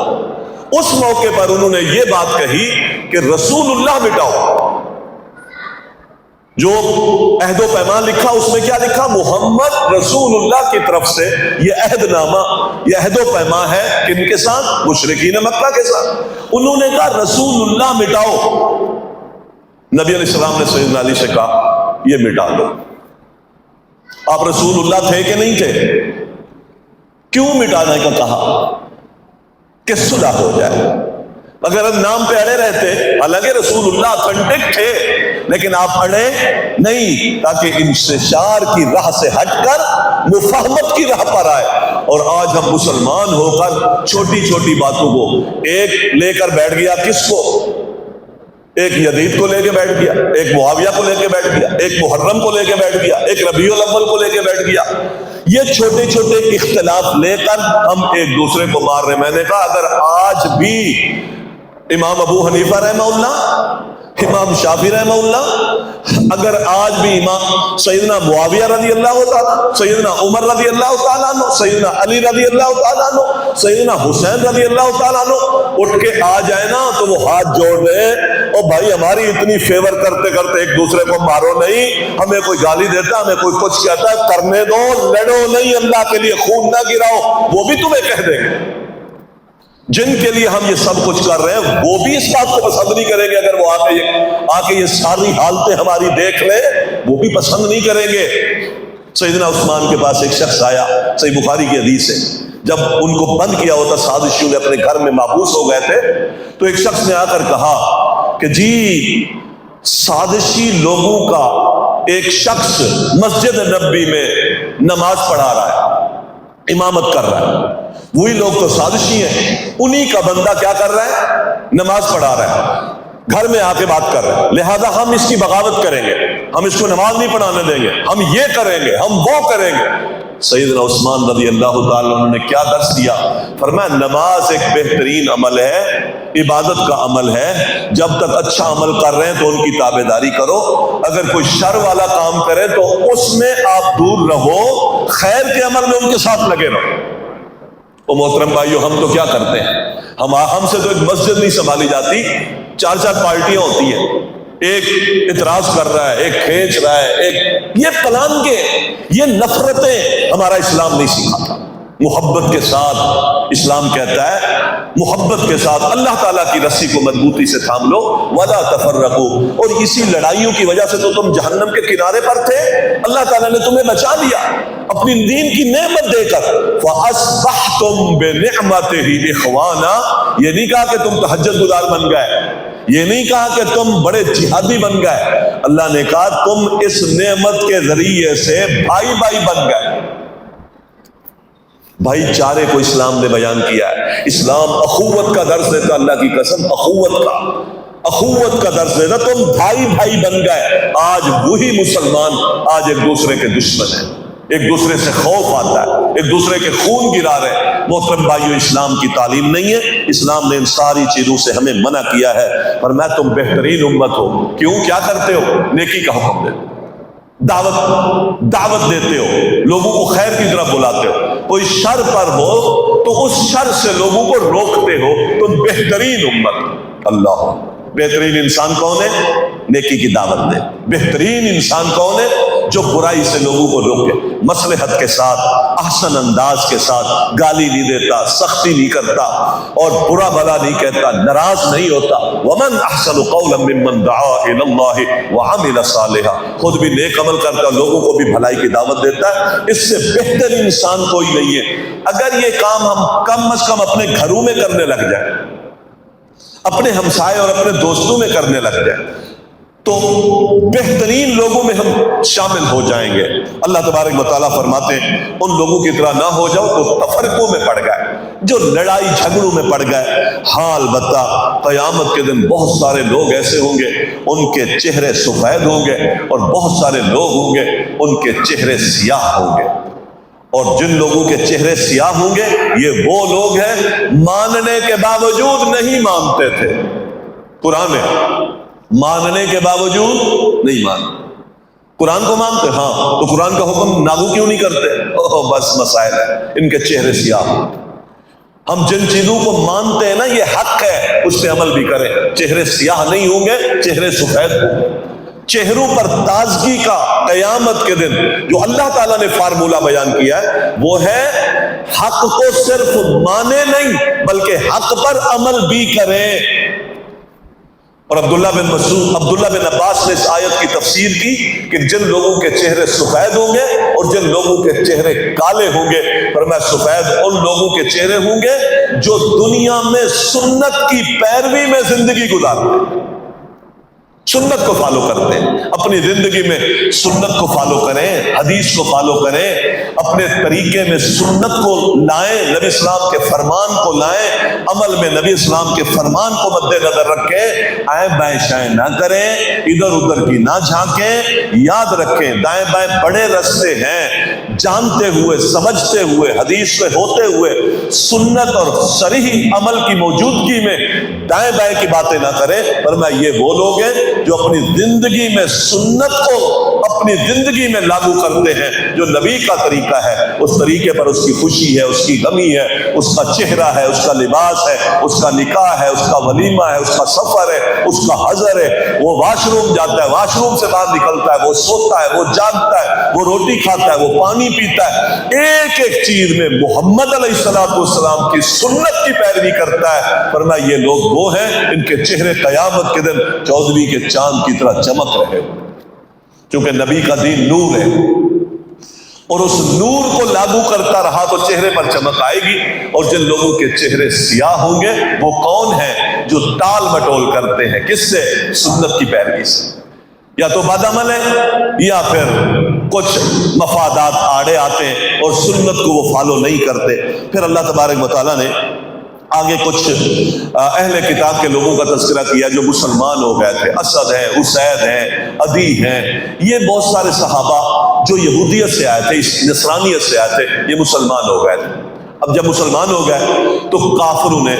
اس موقع پر انہوں نے یہ بات کہی کہ رسول اللہ مٹاؤ۔ جو عہد و پیمان لکھا اس میں کیا لکھا؟ محمد رسول اللہ کی طرف سے یہ عہد نامہ، یہ عہد و پیمان ہے کن کے ساتھ؟ مشرکین مکہ کے ساتھ۔ انہوں نے کہا رسول اللہ مٹاؤ۔ نبی علیہ السلام نے سیدنا علی سے کہا یہ مٹا دو۔ آپ رسول اللہ تھے کہ نہیں تھے؟ کیوں مٹانے کا کہا؟ کہ صلح ہو جائے۔ اگر ہم نام پہ اڑے رہتے، حالانکہ رسول اللہ اتھینٹک تھے، لیکن آپ اڑے نہیں تاکہ انتشار کی راہ سے ہٹ کر مفاہمت کی راہ پر آئے۔ اور آج ہم مسلمان ہو کر چھوٹی چھوٹی باتوں کو ایک لے کر بیٹھ گیا، کس کو؟ ایک یزید کو لے کے بیٹھ گیا، ایک معاویہ کو لے کے بیٹھ گیا، ایک محرم کو لے کے بیٹھ گیا، ایک ربیع الاول کو لے کے بیٹھ گیا۔ یہ چھوٹے چھوٹے اختلاف لے کر ہم ایک دوسرے کو مار رہے ہیں۔ میں نے کہا اگر آج بھی امام ابو حنیفہ رحمہ اللہ، امام شافعی رحمہ اللہ، اگر آج بھی امام سیدنا معاویہ رضی اللہ تعالیٰ، سیدنا عمر رضی اللہ تعالیٰ عنہ، سیدنا علی رضی اللہ تعالیٰ عنہ، سیدنا حسین رضی اللہ تعالیٰ عنہ اٹھ کے آ جائے نا تو وہ ہاتھ جوڑ دے، اور بھائی ہماری اتنی فیور کرتے کرتے ایک دوسرے کو مارو نہیں، ہمیں کوئی گالی دیتا، ہمیں کوئی کچھ کہتا ہے، کرنے دو، لڑو نہیں، اللہ کے لیے خون نہ گراؤ، وہ بھی تمہیں کہہ دیں گے۔ جن کے لیے ہم یہ سب کچھ کر رہے ہیں وہ بھی اس بات کو پسند نہیں کریں گے، اگر وہ آ کے یہ ساری حالتیں ہماری دیکھ لیں، وہ بھی پسند نہیں کریں گے۔ سیدنا عثمان کے پاس ایک شخص آیا، صحیح بخاری کی حدیث ہے، جب ان کو بند کیا ہوتا سازشیوں نے، اپنے گھر میں محبوس ہو گئے تھے، تو ایک شخص نے آ کر کہا کہ جی سازشی لوگوں کا ایک شخص مسجد نبوی میں نماز پڑھا رہا ہے، امامت کر رہا ہے، وہی لوگ تو سازشی ہیں، انہی کا بندہ کیا کر رہا ہے؟ نماز پڑھا رہا ہے، گھر میں آ کے بات کر رہے ہیں، لہذا ہم اس کی بغاوت کریں گے، ہم اس کو نماز نہیں پڑھانے دیں گے، ہم یہ کریں گے، ہم وہ کریں گے۔ سیدنا عثمان رضی اللہ تعالیٰ عنہ نے کیا درس دیا؟ فرمایا نماز ایک بہترین عمل ہے، عبادت کا عمل ہے، جب تک اچھا عمل کر رہے ہیں تو ان کی تابعداری کرو، اگر کوئی شر والا کام کرے تو اس میں آپ دور رہو، خیر کے عمل میں ان کے ساتھ لگے رہو۔ تو محترم بھائیو، ہم تو کیا کرتے ہیں؟ ہم سے تو ایک مسجد نہیں سنبھالی جاتی، چار چار پارٹیاں ہوتی ہیں، ایک اعتراض کر رہا ہے، ایک کھینچ رہا ہے، ایک یہ پلان کے، یہ نفرتیں ہمارا اسلام نہیں سکھاتا۔ محبت کے ساتھ اسلام کہتا ہے، محبت کے ساتھ اللہ تعالیٰ کی رسی کو مضبوطی سے تھام لو، وَلَا تَفَرَّقُوا، اور اسی لڑائیوں کی وجہ سے تو تم جہنم کے کنارے پر تھے، اللہ تعالیٰ نے تمہیں بچا لیا اپنی دین کی نعمت دے کر۔ فَأَصْبَحْتُمْ بِنِعْمَتِهِ إِخْوَانًا، یہ نہیں کہا کہ تم تہجد گزار بن گئے، یہ نہیں کہا کہ تم بڑے جہادی بن گئے، اللہ نے کہا تم اس نعمت کے ذریعے سے بھائی بھائی بن گئے۔ بھائی چارے کو اسلام نے بیان کیا ہے، اسلام اخوت کا درس دیتا، اللہ کی قسم اخوت کا درس دیتا، تم بھائی بھائی بن گئے۔ آج وہی مسلمان آج ایک دوسرے کے دشمن ہیں، ایک دوسرے سے خوف آتا ہے، ایک دوسرے کے خون گرا رہے ہیں۔ محترم بھائیو، اسلام کی تعلیم نہیں ہے، اسلام نے ان ساری چیزوں سے ہمیں منع کیا ہے، اور میں تم بہترین امت ہو۔ کیوں؟ کیا کرتے ہو؟ نیکی کا حکم دیتے، دعوت دیتے ہو، لوگوں کو خیر کی طرف بلاتے ہو، کوئی شر پر ہو تو اس شر سے لوگوں کو روکتے ہو، تم بہترین امت۔ اللہ، بہترین انسان کون ہے؟ نیکی کی دعوت دے۔ بہترین انسان کون ہے؟ جو برائی سے لوگوں کو روکے، مصلحت کے ساتھ، احسن انداز کے ساتھ، گالی نہیں دیتا، سختی نہیں کرتا اور برا بھلا نہیں کہتا، ناراض نہیں ہوتا۔ ومن احسن قولا ممن دعا الی اللہ وعمل صالحا، خود بھی نیک عمل کرتا ہے، لوگوں کو بھی بھلائی کی دعوت دیتا ہے۔ اس سے بہتر انسان کوئی نہیں ہے۔ اگر یہ کام ہم کم از کم اپنے گھروں میں کرنے لگ جائیں، اپنے ہمسائے اور اپنے دوستوں میں کرنے لگ جائیں، تو بہترین لوگوں میں ہم شامل ہو جائیں گے۔ اللہ تبارک و تعالیٰ فرماتے ہیں ان لوگوں کی طرح نہ ہو جاؤ تو تفرقوں میں پڑ گئے، جو لڑائی جھگڑوں میں پڑ گئے۔ ہاں البتہ قیامت کے دن بہت سارے لوگ ایسے ہوں گے ان کے چہرے سفید ہوں گے، اور بہت سارے لوگ ہوں گے ان کے چہرے سیاہ ہوں گے۔ اور جن لوگوں کے چہرے سیاہ ہوں گے یہ وہ لوگ ہیں ماننے کے باوجود نہیں مانتے تھے۔ قرآن ہے، ماننے کے باوجود نہیں مانتے۔ قرآن کو مانتے ہاں، تو قرآن کا حکم لاگو کیوں نہیں کرتے؟ بس مسائل ہے، ان کے چہرے سیاہ ہوں۔ ہم جن چیزوں کو مانتے ہیں نا یہ حق ہے، اس پہ عمل بھی کریں۔ چہرے سیاہ نہیں ہوں گے، چہرے سفید ہوں گے۔ چہروں پر تازگی کا قیامت کے دن جو اللہ تعالیٰ نے فارمولہ بیان کیا ہے وہ ہے حق کو صرف مانے نہیں بلکہ حق پر عمل بھی کریں۔ اور عبداللہ بن عباس نے اس آیت کی تفسیر کی کہ جن لوگوں کے چہرے سفید ہوں گے اور جن لوگوں کے چہرے کالے ہوں گے، فرمایا سفید ان لوگوں کے چہرے ہوں گے جو دنیا میں سنت کی پیروی میں زندگی گزارتے ہیں، سنت کو فالو کرتے ہیں، اپنی زندگی میں سنت کو فالو کریں، حدیث کو فالو کریں، اپنے طریقے میں سنت کو لائیں، نبی اسلام کے فرمان کو لائیں، عمل میں نبی اسلام کے فرمان کو مد نظر رکھیں، آئیں بائیں شائیں نہ کریں، ادھر ادھر کی نہ جھانکیں۔ یاد رکھیں دائیں بائیں بڑے رستے ہیں، جانتے ہوئے سمجھتے ہوئے حدیث میں ہوتے ہوئے سنت اور صریح عمل کی موجودگی میں دائیں بائیں کی باتیں نہ کریں۔ فرمایا یہ وہ لوگ ہیں جو اپنی زندگی میں سنت کو اپنی زندگی میں لاگو کرتے ہیں، جو نبی کا طریقہ ہے اس طریقے پر اس کی خوشی ہے، اس کی غمی ہے، اس کا چہرہ ہے، اس کا لباس ہے، اس کا نکاح ہے، اس کا ولیمہ ہے، اس کا سفر ہے، اس کا حضر ہے۔ وہ واش روم جاتا ہے، واش روم سے باہر نکلتا ہے، وہ سوتا ہے، وہ جاگتا ہے، وہ روٹی کھاتا ہے، وہ پانی پیتا ہے، ایک ایک چیز میں محمد علیہ السلام کی سنت کی پیروی کرتا ہے۔ فرمایا یہ لوگ وہ ہیں ان کے چہرے قیامت کے دن 14ویں کے چاند کی طرح چمک رہے ہو، کیونکہ نبی کا دین نور ہے، اور اس نور کو لاگو کرتا رہا تو چہرے پر چمک آئے گی۔ اور جن لوگوں کے چہرے سیاہ ہوں گے وہ کون ہیں؟ جو ٹال مٹول کرتے ہیں، کس سے؟ سنت کی پیروی سے۔ یا تو بدعمل ہے یا پھر کچھ مفادات آڑے آتے ہیں اور سنت کو وہ فالو نہیں کرتے۔ پھر اللہ تبارک و تعالیٰ نے آگے کچھ اہل کتاب کے لوگوں کا تذکرہ کیا جو مسلمان ہو گئے تھے۔ اسد ہیں، اسید ہیں، عدی ہیں، یہ بہت سارے صحابہ جو یہودیت سے آئے تھے، نصرانیت سے آئے تھے، یہ مسلمان ہو گئے تھے۔ اب جب مسلمان ہو گئے تو کافروں نے،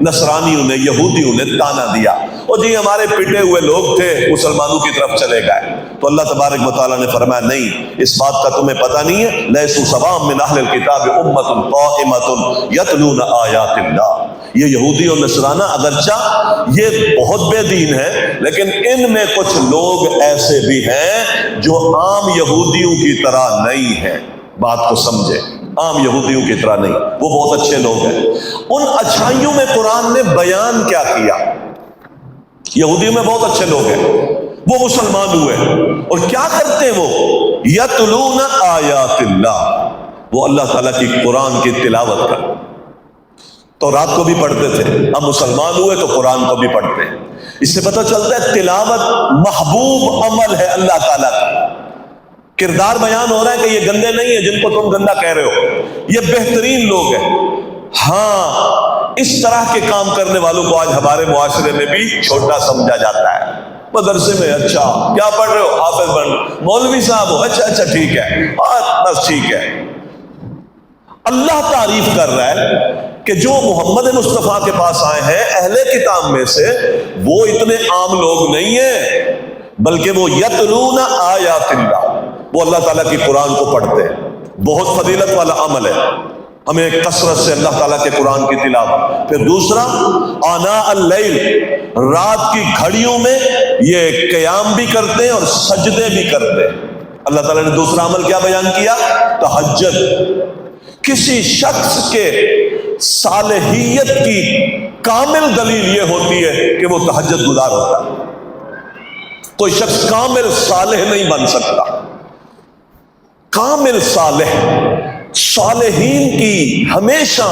نصرانیوں نے، یہودیوں نے تانا دیا، اور جی ہمارے پٹے ہوئے لوگ تھے مسلمانوں کی طرف چلے گئے۔ تو اللہ تبارک و تعالیٰ نے فرمایا نہیں، اس بات کا تمہیں پتہ نہیں ہے، لیسوا سواء من اہل الکتاب امۃ قائمۃ یتلون آیات اللہ۔ یہ یہودی اور نصرانہ اگرچہ یہ بہت بے دین ہے، لیکن ان میں کچھ لوگ ایسے بھی ہیں جو عام یہودیوں کی طرح نہیں ہیں۔ بات کو سمجھے، عام یہودیوں کی طرح نہیں، وہ بہت اچھے لوگ ہیں۔ ان اچھائیوں میں قرآن نے بیان کیا کیا؟ یہودیوں میں بہت اچھے لوگ ہیں، وہ مسلمان ہوئے، اور کیا کرتے ہیں وہ؟ یتلون آیات اللہ، وہ اللہ تعالیٰ کی قرآن کی تلاوت کرتے، تو رات کو بھی پڑھتے تھے، اب مسلمان ہوئے تو قرآن کو بھی پڑھتے ہیں۔ اس سے پتہ چلتا ہے تلاوت محبوب عمل ہے اللہ تعالیٰ کا۔ کردار بیان ہو رہا ہے کہ یہ گندے نہیں ہیں جن کو تم گندا کہہ رہے ہو، یہ بہترین لوگ ہیں۔ ہاں اس طرح کے کام کرنے والوں کو آج ہمارے معاشرے میں بھی چھوٹا سمجھا جاتا ہے۔ مدرسے میں اچھا کیا پڑھ رہے ہو؟ حافظ بن، مولوی صاحب ہو، اچھا ٹھیک ہے، بس ٹھیک ہے۔ اللہ تعریف کر رہا ہے کہ جو محمد مصطفیٰ کے پاس آئے ہیں اہل کتاب میں سے وہ اتنے عام لوگ نہیں ہیں، بلکہ وہ یتلون آیات اللہ، وہ اللہ تعالیٰ کی قرآن کو پڑھتے ہیں۔ بہت فضیلت والا عمل ہے، ہمیں کثرت سے اللہ تعالیٰ کے قرآن کی تلاوت۔ پھر دوسرا، آناء اللیل، رات کی گھڑیوں میں یہ قیام بھی کرتے ہیں اور سجدے بھی کرتے ہیں۔ اللہ تعالیٰ نے دوسرا عمل کیا بیان کیا؟ تہجد۔ کسی شخص کے صالحیت کی کامل دلیل یہ ہوتی ہے کہ وہ تہجد گزار ہوتا ہے۔ کوئی شخص کامل صالح نہیں بن سکتا۔ کامل صالح، صالحین کی ہمیشہ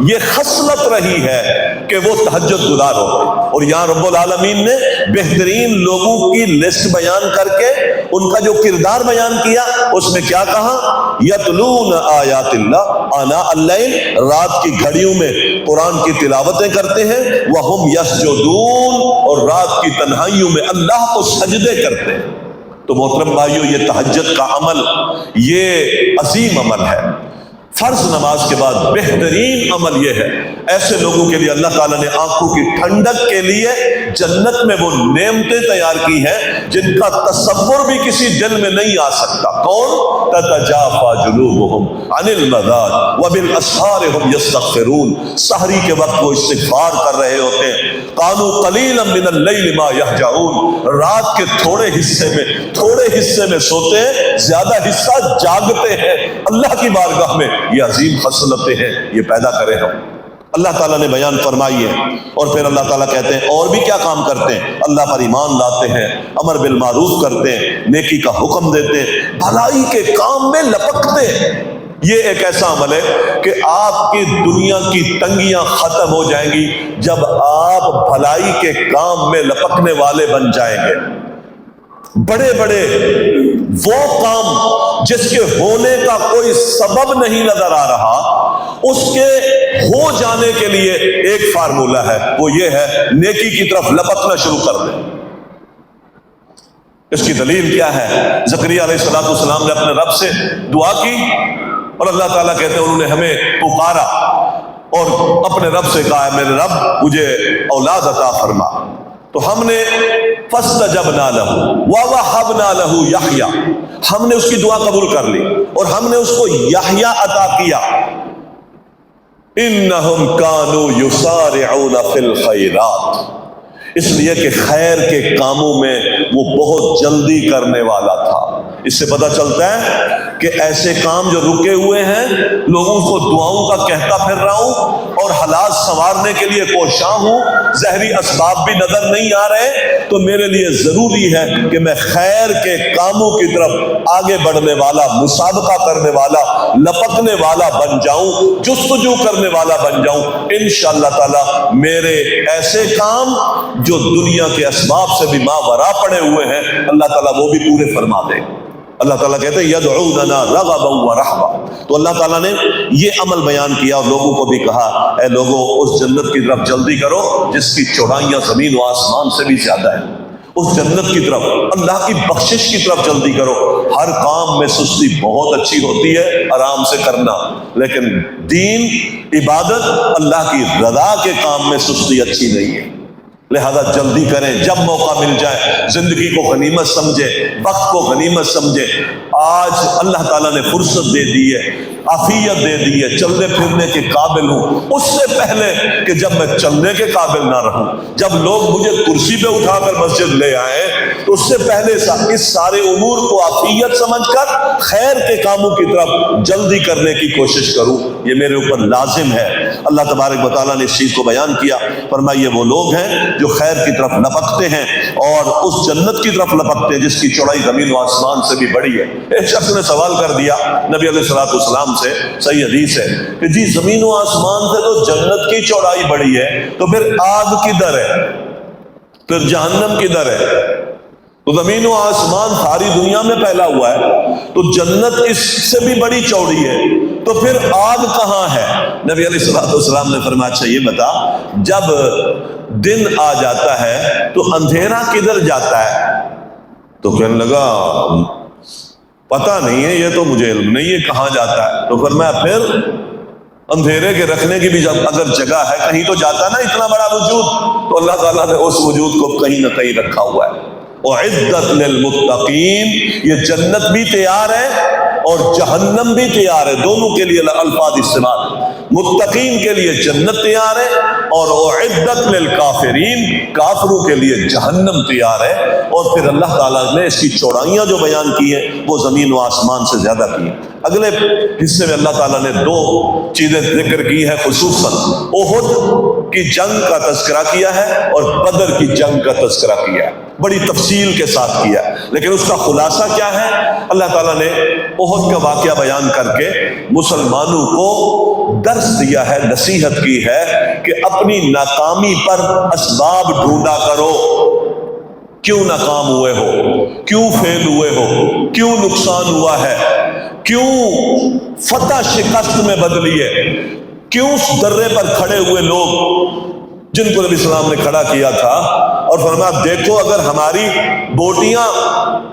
یہ خصلت رہی ہے کہ وہ تہجد گزار ہوتے ہیں۔ اور یہاں رب العالمین نے بہترین لوگوں کی لسٹ بیان کر کے ان کا جو کردار بیان کیا، اس میں کیا کہا؟ یتلون آیات اللہ آناء اللیل، رات کی گھڑیوں میں قرآن کی تلاوتیں کرتے ہیں، وہم یسجدون، اور رات کی تنہائیوں میں اللہ کو سجدے کرتے ہیں۔ تو محترم بھائیو، یہ تہجد کا عمل یہ عظیم عمل ہے۔ فرض نماز کے بعد بہترین عمل یہ ہے، ایسے لوگوں کے لیے اللہ تعالیٰ نے آنکھوں کی ٹھنڈک کے لیے جنت میں وہ نعمتیں تیار کی ہیں جن کا تصور بھی کسی دل میں نہیں آ سکتا۔ کون؟ تتجافا جنوبهم عن المضاجع وبالاسحار هم یستغفرون، سحری کے وقت وہ استغفار کر رہے ہوتے ہیں۔ قالوا قلیلا من اللیل ما یہجعون، رات کے تھوڑے حصے میں سوتے ہیں، زیادہ حصہ جاگتے ہیں۔ اللہ کی بارگاہ میں یہ عظیم خصلتیں ہیں، یہ پیدا کرے ہم۔ اللہ تعالیٰ نے بیان فرمائی ہے، اور پھر اللہ تعالیٰ کہتے ہیں اور بھی کیا کام کرتے ہیں؟ اللہ پر ایمان لاتے ہیں، امر بالمعروف کرتے ہیں، نیکی کا حکم دیتے ہیں، بھلائی کے کام میں لپکتے ہیں۔ یہ ایک ایسا عمل ہے کہ آپ کی دنیا کی تنگیاں ختم ہو جائیں گی جب آپ بھلائی کے کام میں لپکنے والے بن جائیں گے۔ بڑے بڑے وہ کام جس کے ہونے کا کوئی سبب نہیں نظر آ رہا، اس کے ہو جانے کے لیے ایک فارمولہ ہے، وہ یہ ہے نیکی کی طرف لپکنا شروع کر دیں۔ اس کی دلیل کیا ہے؟ زکریا علیہ السلام نے اپنے رب سے دعا کی، اور اللہ تعالیٰ کہتے ہیں انہوں نے ہمیں پکارا اور اپنے رب سے کہا میرے رب مجھے اولاد عطا فرما، تو ہم نے فاستجبنا لہ ووہبنا لہ یحییٰ، ہم نے اس کی دعا قبول کر لی اور ہم نے اس کو یحییٰ عطا کیا۔ انہم کانوا یسارعون فی الخیرات، اس لیے کہ خیر کے کاموں میں وہ بہت جلدی کرنے والا تھا۔ اس سے پتہ چلتا ہے کہ ایسے کام جو رکے ہوئے ہیں، لوگوں کو دعاؤں کا کہتا پھر رہا ہوں اور حالات سنوارنے کے لیے کوشاں ہوں، ظاہری اسباب بھی نظر نہیں آ رہے، تو میرے لیے ضروری ہے کہ میں خیر کے کاموں کی طرف آگے بڑھنے والا، مسابقہ کرنے والا، لپکنے والا بن جاؤں، جستجو کرنے والا بن جاؤں۔ انشاءاللہ تعالی میرے ایسے کام جو دنیا کے اسباب سے بھی ماوراء پڑے ہوئے ہیں، اللہ تعالیٰ وہ بھی پورے فرما دے۔ اللہ تعالیٰ کہتے ہیں یدعوننا رغبا ورہبا، تو اللہ تعالیٰ نے یہ عمل بیان کیا اور لوگوں کو بھی کہا اے لوگوں اس جنت کی طرف جلدی کرو جس کی چوڑائیاں زمین و آسمان سے بھی زیادہ ہیں۔ اس جنت کی طرف، اللہ کی بخشش کی طرف جلدی کرو۔ ہر کام میں سستی بہت اچھی ہوتی ہے، آرام سے کرنا، لیکن دین، عبادت، اللہ کی رضا کے کام میں سستی اچھی نہیں ہے۔ لہذا جلدی کریں، جب موقع مل جائے زندگی کو غنیمت سمجھے، وقت کو غنیمت سمجھے۔ آج اللہ تعالیٰ نے فرصت دے دی ہے، عافیت دے دی ہے، چلنے پھرنے کے قابل ہوں، اس سے پہلے کہ جب میں چلنے کے قابل نہ رہوں، جب لوگ مجھے کرسی پہ اٹھا کر مسجد لے آئیں، تو اس سے پہلے اس سارے امور کو عافیت سمجھ کر خیر کے کاموں کی طرف جلدی کرنے کی کوشش کروں، یہ میرے اوپر لازم ہے۔ اللہ تبارک و تعالیٰ نے اس چیز کو بیان کیا، فرمائیے وہ لوگ ہیں جو خیر کی طرف لپکتے ہیں اور اس جنت کی طرف لپکتے ہیں جس کی چوڑائی زمین و آسمان سے بھی بڑی ہے۔ ایک شخص نے سوال کر دیا نبی علیہ السلام سے، صحیح حدیث ہے کہ جی زمین و آسمان سے تو جنت کی چوڑائی بڑی ہے، تو پھر آگ کدھر ہے، پھر جہنم کدھر ہے؟ تو زمین و آسمان ساری دنیا میں پھیلا ہوا ہے، تو جنت اس سے بھی بڑی چوڑی ہے، تو پھر آگ کہاں ہے؟ نبی علیہ السلام نے فرمایا اچھا یہ بتا، جب دن آ جاتا ہے تو اندھیرا کدھر جاتا ہے؟ تو کہنے لگا پتہ نہیں ہے، یہ تو مجھے علم نہیں ہے کہاں جاتا ہے۔ تو فرمایا پھر اندھیرے کے رکھنے کی بھی اگر جگہ ہے، کہیں تو جاتا نا اتنا بڑا وجود، تو اللہ تعالیٰ نے اس وجود کو کہیں نہ کہیں رکھا ہوا ہے۔ اعدت للمتقین، یہ جنت بھی تیار ہے اور جہنم بھی تیار ہے، دونوں کے لیے الفاظ استعمال۔ متقین کے لیے جنت تیار ہے، اور اعدت للکافرین، کافروں کے لیے جہنم تیار ہے۔ اور پھر اللہ تعالیٰ نے اس کی چوڑائیاں جو بیان کی ہیں وہ زمین و آسمان سے زیادہ کی ہیں۔ اگلے حصے میں اللہ تعالیٰ نے دو چیزیں ذکر کی ہے، خصوصاً احد کی جنگ کا تذکرہ کیا ہے اور بدر کی جنگ کا تذکرہ کیا ہے، بڑی تفصیل کے ساتھ کیا ہے۔ لیکن اس کا خلاصہ کیا ہے؟ اللہ تعالیٰ نے احد کا واقعہ بیان کر کے مسلمانوں کو درس دیا ہے، نصیحت کی ہے کہ اپنی ناکامی پر اسباب ڈھونڈا کرو۔ کیوں ناکام ہوئے ہو؟ کیوں فیل ہوئے ہو؟ کیوں نقصان ہوا ہے؟ کیوں فتح شکست میں بدلی ہے؟ کیوں اس درے پر کھڑے ہوئے لوگ جن کو نبی السلام نے کھڑا کیا تھا اور فرمایا دیکھو اگر ہماری بوٹیاں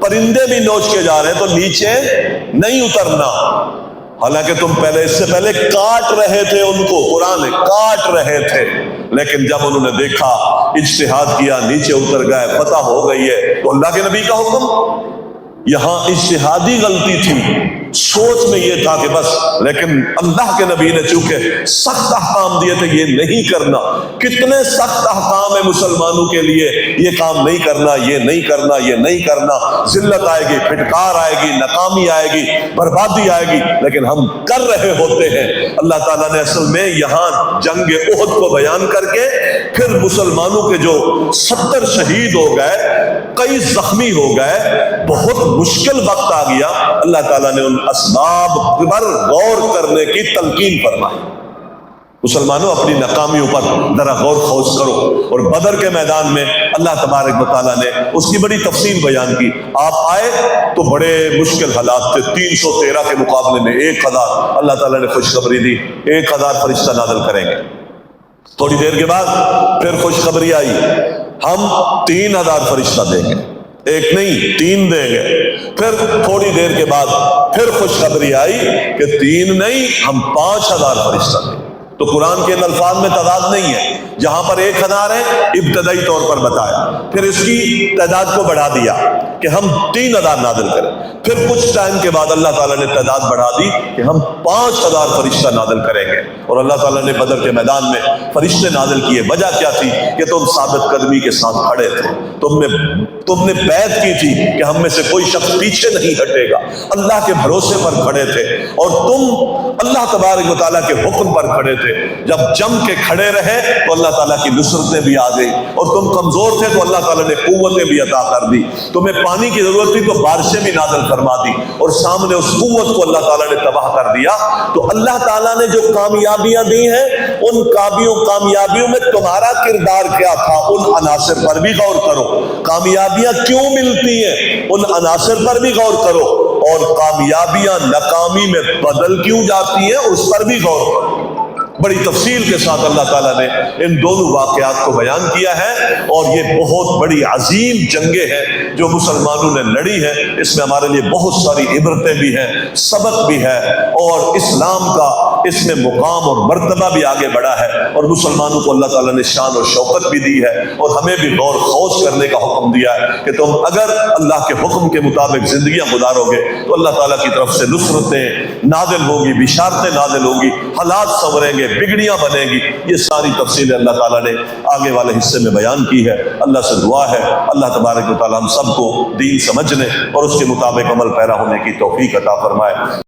پرندے بھی نوچ کے جا رہے ہیں تو نیچے نہیں اترنا، حالانکہ تم پہلے اس سے پہلے کاٹ رہے تھے ان کو، قرآن کاٹ رہے تھے، لیکن جب انہوں نے دیکھا، اجتہاد کیا، نیچے اتر گئے، فتح ہو گئی ہے، تو اللہ کے نبی کا حکم یہاں اجتہادی غلطی تھی، سوچ میں یہ تھا کہ بس، لیکن اللہ کے نبی نے چونکہ سخت احکام دیے تھے یہ نہیں کرنا۔ کتنے سخت احکام ہیں مسلمانوں کے لیے، یہ کام نہیں کرنا، یہ نہیں کرنا، یہ نہیں کرنا، ذلت آئے گی، پھٹکار آئے گی، ناکامی آئے گی، بربادی آئے گی، لیکن ہم کر رہے ہوتے ہیں۔ اللہ تعالیٰ نے اصل میں یہاں جنگ احد کو بیان کر کے پھر مسلمانوں کے جو 70 شہید ہو گئے، کئی زخمی ہو گئے، بہت مشکل وقت آ گیا، اللہ تعالیٰ نے ان اسباب پر غور کرنے کی تلقین فرمائی۔ مسلمانوں اپنی ناکامیوں پر ذرا غور خوض کرو۔ اور بدر کے میدان میں اللہ تبارک و تعالیٰ نے اس کی بڑی تفصیل بیان کی۔ آپ آئے تو بڑے مشکل حالات تھے، 313 کے مقابلے میں 1000 اللہ تعالیٰ نے خوشخبری دی، 1000 فرشتہ نازل کریں گے۔ تھوڑی دیر کے بعد پھر خوشخبری آئی، ہم 3000 فرشتہ دیں گے، ایک نہیں 3 دیں گے۔ پھر تھوڑی دیر کے بعد پھر خوشخبری آئی کہ 3 نہیں، ہم 5000 فرشتہ دیں گے۔ تو قرآن کے ان الفاظ میں تعداد نہیں ہے، جہاں پر 1000 ہے ابتدائی طور پر بتایا، پھر اس کی تعداد کو بڑھا دیا کہ ہم 3000 نازل کریں، پھر کچھ ٹائم کے بعد اللہ تعالیٰ نے تعداد بڑھا دی کہ ہم 5000 فرشتہ نازل کریں گے۔ اور اللہ تعالیٰ نے بدر کے میدان میں فرشتے نازل کیے۔ وجہ کیا تھی؟ کہ تم ثابت قدمی کے ساتھ کھڑے تھے، تم نے بیعت کی تھی کہ ہم میں سے کوئی شخص پیچھے نہیں ہٹے گا، اللہ کے بھروسے پر کھڑے تھے، اور تم اللہ تبارک و تعالیٰ کے حکم پر کھڑے تھے۔ جب جم کے کھڑے رہے تو اللہ تعالیٰ کی نصرتیں بھی آ گئی، اور تم کمزور تھے تو اللہ تعالیٰ نے قوتیں بھی عطا کر دی۔ تمہیں پانی کی ضرورت تھی تو بارشیں بھی نازل فرما دی، اور سامنے اس قوت کو اللہ تعالیٰ نے تباہ کر دیا۔ تو اللہ تعالیٰ نے جو کامیابیاں دی ہیں، ان کامیابیوں میں تمہارا کردار کیا تھا، ان عناصر پر بھی غور کرو۔ کامیابیاں کیوں ملتی ہیں، ان عناصر پر بھی غور کرو، اور کامیابیاں ناکامی میں بدل کیوں جاتی ہیں، اس پر بھی غور کرو۔ بڑی تفصیل کے ساتھ اللہ تعالیٰ نے ان دونوں واقعات کو بیان کیا ہے، اور یہ بہت بڑی عظیم جنگیں ہیں جو مسلمانوں نے لڑی ہیں۔ اس میں ہمارے لیے بہت ساری عبرتیں بھی ہیں، سبق بھی ہے، اور اسلام کا اس میں مقام اور مرتبہ بھی آگے بڑھا ہے، اور مسلمانوں کو اللہ تعالیٰ نے شان اور شوکت بھی دی ہے، اور ہمیں بھی غور خوض کرنے کا حکم دیا ہے کہ تم اگر اللہ کے حکم کے مطابق زندگیاں گزارو گے تو اللہ تعالیٰ کی طرف سے نصرتیں نازل ہوں گی، بشارتیں نازل ہوں گی، حالات سنوریں گے، بگڑیاں بنیں گی۔ یہ ساری تفصیلیں اللہ تعالیٰ نے آگے والے حصے میں بیان کی ہے۔ اللہ سے دعا ہے اللہ تبارک و تعالیٰ ہم سب کو دین سمجھنے اور اس کے مطابق عمل پیرا ہونے کی توفیق عطا فرمائے۔